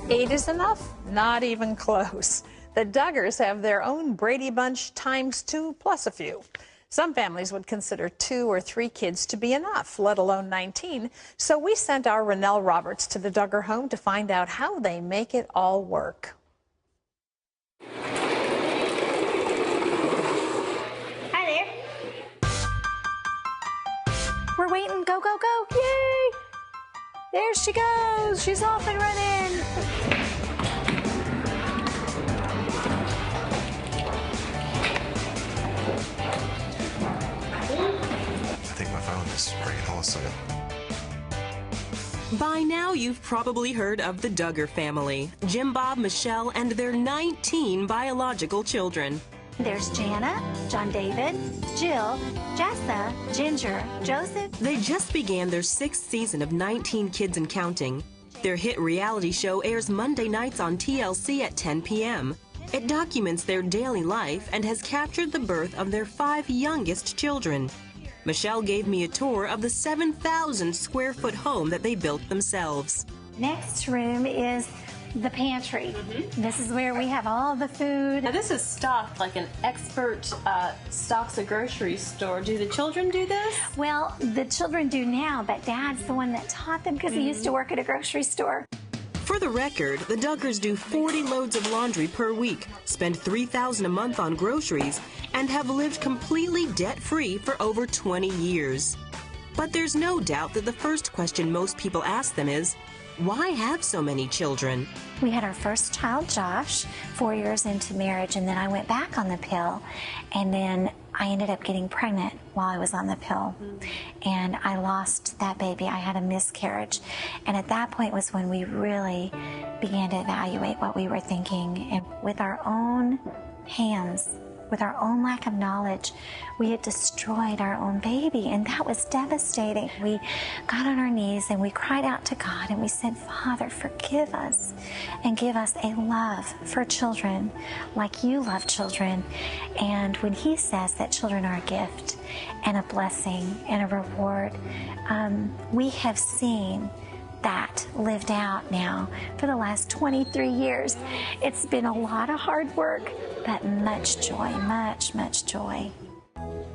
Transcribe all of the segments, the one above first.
8 is enough? Not even close. The Duggars have their own Brady Bunch ×2 plus a few. Some families would consider 2 or 3 kids to be enough, let alone 19. So we sent our Rennell Roberts to the Duggar home to find out how they make it all work. Hi there. We're waiting. Go, go, go. Yay! There she goes. She's off and running. I think my phone is ringing all of a sudden. By now, you've probably heard of the Duggar family, Jim, Bob, Michelle, and their 19 biological children. There's Jana, John David, Jill, Jessa, Ginger, Joseph. They just began their 6th season of 19 Kids and Counting. Their hit reality show airs Monday nights on TLC at 10 p.m. It documents their daily life and has captured the birth of their 5 youngest children. Michelle gave me a tour of the 7,000 square foot home that they built themselves. Next room is the pantry. This is where we have all the food. Now this is stocked like an expert stocks a grocery store. Do the children do this? Well, the children do now, but Dad's the one that taught them because he used to work at a grocery store. For the record, the Duggars do 40 loads of laundry per week, spend $3,000 a month on groceries, and have lived completely debt-free for over 20 years. But there's no doubt that the first question most people ask them is, why have so many children? We had our first child, Josh, 4 years into marriage, and then I went back on the pill, and then I ended up getting pregnant while I was on the pill, and I lost that baby. I had a miscarriage, and at that point was when we really began to evaluate what we were thinking, and with our own hands, with our own lack of knowledge, we had destroyed our own baby, and that was devastating. We got on our knees and we cried out to God and we said, Father, forgive us and give us a love for children like you love children. And when he says that children are a gift and a blessing and a reward, we have seen that lived out now for the last 23 years. It's been a lot of hard work, but much joy, much joy.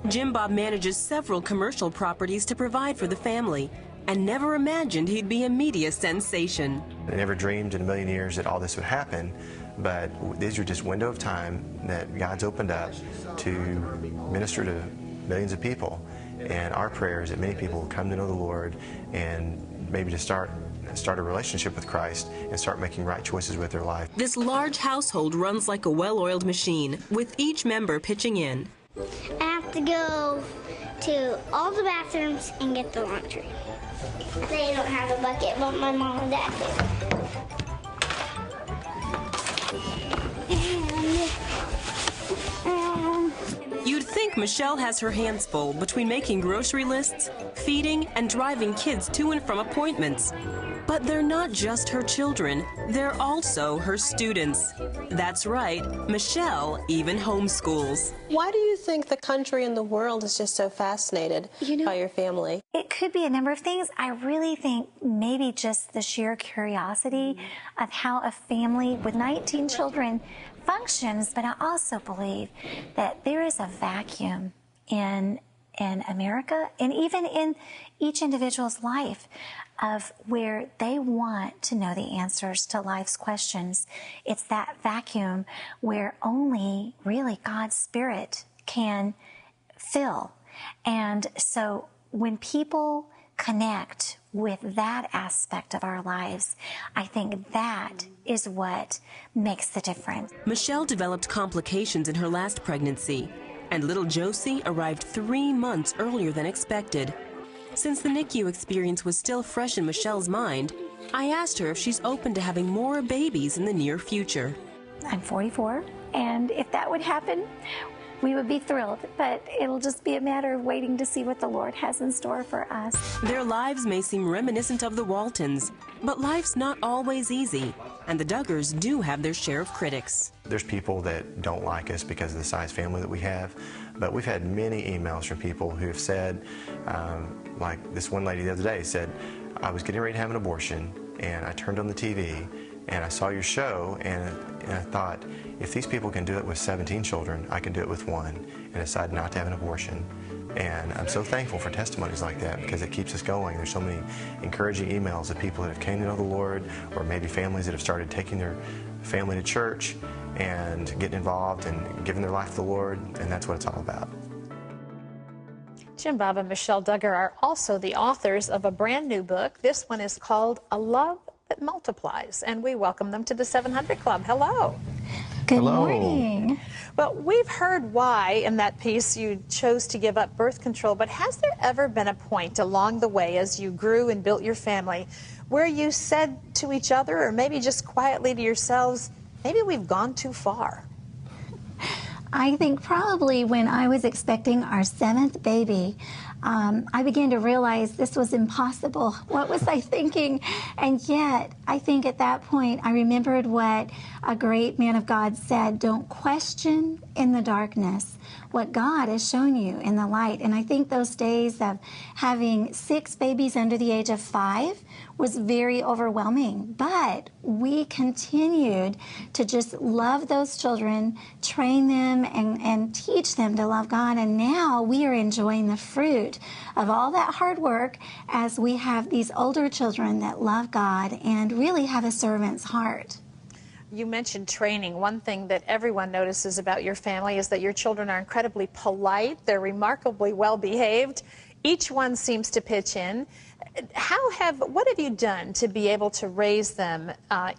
Jim Bob manages several commercial properties to provide for the family and never imagined he'd be a media sensation. I never dreamed in a million years that all this would happen, but these are just window of time that God's opened up to minister to millions of people. And our prayer is that many people will come to know the Lord and maybe to start a relationship with Christ and start making right choices with their life. This large household runs like a well-oiled machine, with each member pitching in. I have to go to all the bathrooms and get the laundry. They don't have a bucket, but my mom and dad do. You'd think Michelle has her hands full between making grocery lists, feeding, and driving kids to and from appointments. But they're not just her children, they're also her students. That's right, Michelle even homeschools. Why do you think the country and the world is just so fascinated by your family? It could be a number of things. I really think maybe just the sheer curiosity of how a family with 19 children functions, but I also believe that there is a vacuum in America and even in each individual's life of where they want to know the answers to life's questions. It's that vacuum where only really God's Spirit can fill. And so when people connect with that aspect of our lives, I think that is what makes the difference. Michelle developed complications in her last pregnancy, and little Josie arrived 3 months earlier than expected. Since the NICU experience was still fresh in Michelle's mind, I asked her if she's open to having more babies in the near future. I'm 44, and if that would happen, we would be thrilled, but it'll just be a matter of waiting to see what the Lord has in store for us. Their lives may seem reminiscent of the Waltons, but life's not always easy, and the Duggars do have their share of critics. There's people that don't like us because of the size family that we have, but we've had many emails from people who have said, like this one lady the other day said, I was getting ready to have an abortion, and I turned on the TV, and I saw your show, and I thought, if these people can do it with 17 children, I can do it with one, and decided not to have an abortion. And I'm so thankful for testimonies like that, because it keeps us going. There's so many encouraging emails of people that have came to know the Lord, or maybe families that have started taking their family to church and getting involved and giving their life to the Lord, and that's what it's all about. Jim Bob and Michelle Duggar are also the authors of a brand new book. This one is called A Love That Multiplies, and we welcome them to the 700 Club. Hello. Good morning. Well, we've heard why in that piece you chose to give up birth control, but has there ever been a point along the way as you grew and built your family where you said to each other, or maybe just quietly to yourselves, maybe we've gone too far? I think probably when I was expecting our 7th baby, I began to realize this was impossible. What was I thinking? And yet, I think at that point, I remembered what a great man of God said: don't question in the darkness what God has shown you in the light. And I think those days of having 6 babies under the age of 5 was very overwhelming. But we continued to just love those children, train them, and teach them to love God. And now we are enjoying the fruit of all that hard work as we have these older children that love God and really have a servant's heart. You mentioned training. One thing that everyone notices about your family is that your children are incredibly polite. They're remarkably well behaved. Each one seems to pitch in. What have you done to be able to raise them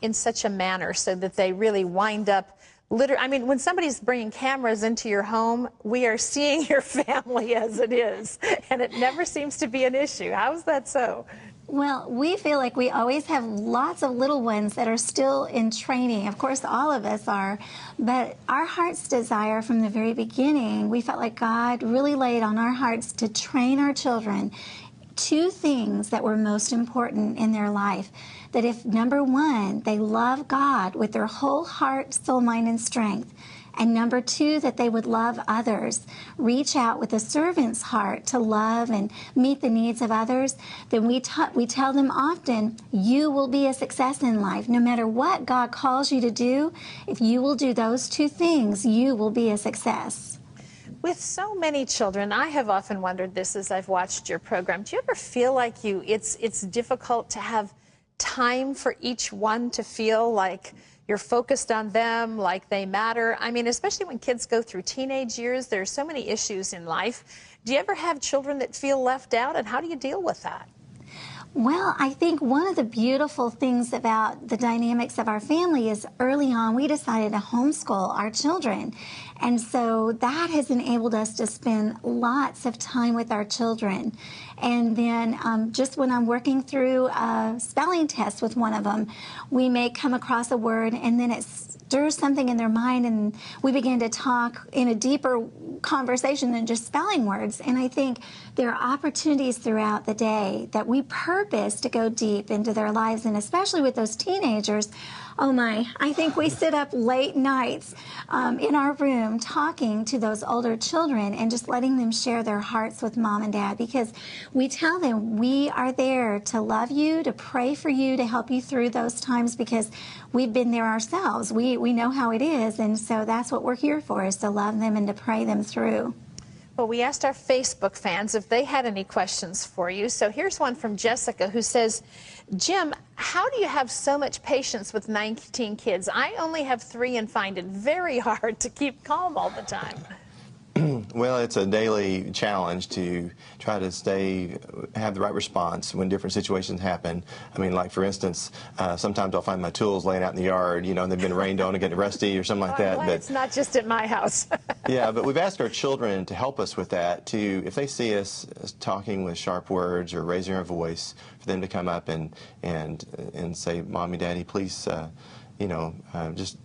in such a manner so that they really wind up I mean, when somebody's bringing cameras into your home, we are seeing your family as it is, and it never seems to be an issue. How is that so? Well, we feel like we always have lots of little ones that are still in training. Of course, all of us are. But our heart's desire from the very beginning, we felt like God really laid on our hearts to train our children 2 things that were most important in their life. That if, number 1, they love God with their whole heart, soul, mind, and strength, and number 2, that they would love others, reach out with a servant's heart to love and meet the needs of others, then we tell them often, you will be a success in life. No matter what God calls you to do, if you will do those 2 things, you will be a success. With so many children, I have often wondered this as I've watched your program. Do you ever feel like it's difficult to have time for each one to feel like you're focused on them, like they matter? I mean, especially when kids go through teenage years, there's so many issues in life. Do you ever have children that feel left out, and how do you deal with that? Well, I think one of the beautiful things about the dynamics of our family is early on we decided to homeschool our children. And so that has enabled us to spend lots of time with our children. And then just when I'm working through a spelling test with one of them, we may come across a word and then it stirs something in their mind, and we begin to talk in a deeper conversation than just spelling words. And I think there are opportunities throughout the day that we purpose to go deep into their lives, and especially with those teenagers. Oh my, I think we sit up late nights in our room talking to those older children and just letting them share their hearts with Mom and Dad, because we tell them we are there to love you, to pray for you, to help you through those times, because we've been there ourselves. We know how it is, and so that's what we're here for, is to love them and to pray them through. Well, we asked our Facebook fans if they had any questions for you. So here's one from Jessica who says, Jim, how do you have so much patience with 19 kids? I only have 3 and find it very hard to keep calm all the time. Well, it's a daily challenge to try to have the right response when different situations happen. I mean, like, for instance, sometimes I'll find my tools laying out in the yard, you know, and they've been rained on and getting rusty or something like that. But it's not just at my house. Yeah, but we've asked our children to help us with that, if they see us talking with sharp words or raising our voice, for them to come up and say, Mommy, Daddy, please, just,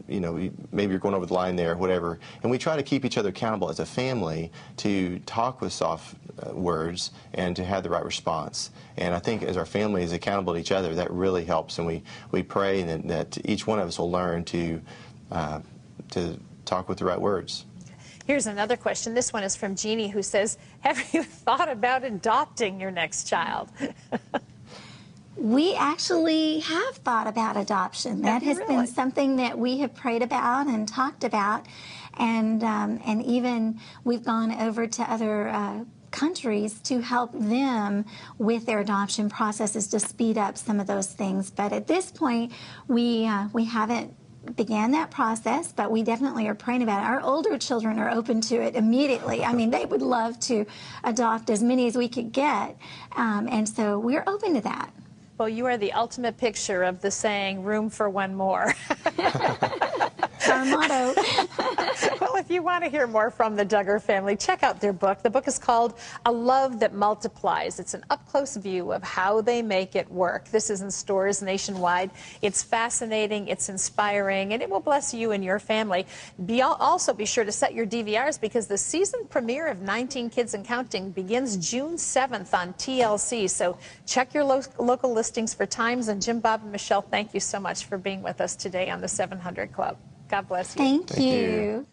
maybe you're going over the line there, whatever. And we try to keep each other accountable as a family to talk with soft words and to have the right response. And I think as our family is accountable to each other, that really helps. And we pray that each one of us will learn to talk with the right words. Here's another question. This one is from Jeannie, who says, have you thought about adopting your next child? We actually have thought about adoption. That has been something that we have prayed about and talked about, and even we've gone over to other countries to help them with their adoption processes to speed up some of those things. But at this point, we haven't began that process, but we definitely are praying about it. Our older children are open to it immediately. I mean, they would love to adopt as many as we could get, and so we're open to that. Well, you are the ultimate picture of the saying, room for one more. Our motto. Well, if you want to hear more from the Duggar family, check out their book. The book is called A Love That Multiplies. It's an up-close view of how they make it work. This is in stores nationwide. It's fascinating, it's inspiring, and it will bless you and your family. Also be sure to set your DVRs because the season premiere of 19 Kids and Counting begins June 7th on TLC. So check your local listings for times. And Jim, Bob, and Michelle, thank you so much for being with us today on the 700 Club. God bless you. Thank you.